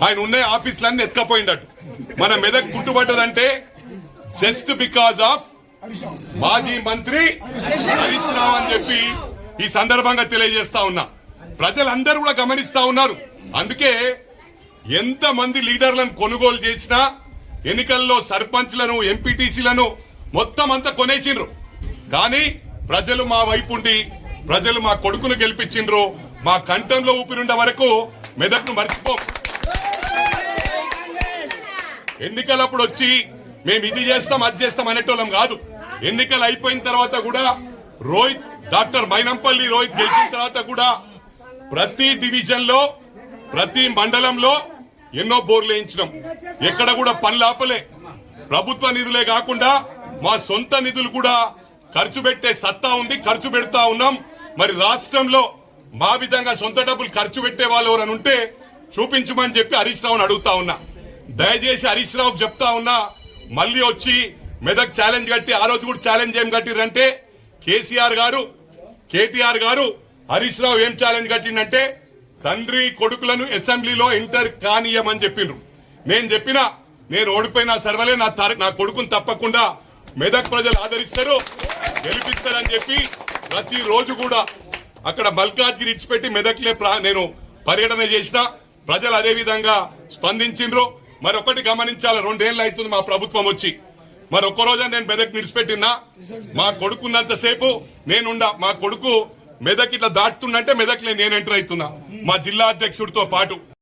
ఆయన ఉన్న ఆఫీసులన్నీ ఎత్తుకపోయిండట. మన మెదక్ గుట్టుబడ్డదంటే జస్ట్ బికాజ్ ఆఫ్ మాజీ మంత్రి హరీష్ రావు అని చెప్పి ఈ సందర్భంగా తెలియజేస్తా ఉన్నా. ప్రజలందరూ కూడా గమనిస్తా ఉన్నారు. అందుకే ఎంత మంది లీడర్లను కొనుగోలు చేసినా ఎన్నికల్లో సర్పంచ్లను ఎంపీటీసీలను మొత్తం అంతా కొనేసిండ్రు. కానీ ప్రజలు మా వైపుండి ప్రజలు మా కొడుకును గెలిపించిండ్రు. మా కంఠంలో ఊపిరుండే వరకు మెదక్ను మర్చిపో. ఎన్నికలప్పుడు వచ్చి మేము ఇది చేస్తాం అది చేస్తాం అనేటోళ్ళం కాదు. ఎన్నికలు అయిపోయిన తర్వాత కూడా రోహిత్ డాక్టర్ మైనంపల్లి రోహిత్ గెలిచిన తర్వాత కూడా ప్రతి డివిజన్ లో ప్రతి మండలంలో ఎన్నో బోర్లు వేయించినాం. ఎక్కడ కూడా పనులు ఆపలే. ప్రభుత్వ నిధులే కాకుండా మా సొంత నిధులు కూడా ఖర్చు పెట్టే సత్తా ఉంది, ఖర్చు పెడతా ఉన్నాం. మరి రాష్ట్రంలో మా విధంగా సొంత డబ్బులు ఖర్చు పెట్టే వాళ్ళు ఎవరైనా ఉంటే చూపించమని చెప్పి హరీష్ రావుని అడుగుతా ఉన్నా. దయచేసి హరీష్ రావుకి చెప్తా ఉన్నా, మళ్లీ వచ్చి మెదక్ ఛాలెంజ్ కట్టి ఆ రోజు కూడా ఛాలెంజ్ ఏం కట్టిరంటే కేసీఆర్ గారు కేటీఆర్ గారు హరీష్ రావు ఏం ఛాలెంజ్ కట్టిందంటే తండ్రి కొడుకులను అసెంబ్లీలో ఎంటర్ కానీయమని చెప్పిండ్రు. నేను చెప్పినా నేను ఓడిపోయినా సర్వలే నా కొడుకును తప్పకుండా మెదక్ ప్రజలు ఆదరిస్తారు, గెలిపిస్తారని చెప్పి ప్రతిరోజు కూడా అక్కడ మల్కాజ్గిరి ఇచ్చిపెట్టి మెదక్లే నేను పర్యటన చేసిన. ప్రజలు అదే విధంగా స్పందించిండ్రు. మరొకటి గమనించాలి, 2 ఏళ్ళు అవుతుంది మా ప్రభుత్వం వచ్చి. మరి ఒక్క రోజు నేను మెదక్ నిడిచిపెట్టినా మా కొడుకున్నంతసేపు నేనుండా. మా కొడుకు మెదక్ ఇట్లా దాటుతుందంటే మెదక్లే నేను ఎంటర్ అవుతున్నా మా జిల్లా అధ్యక్షుడితో పాటు.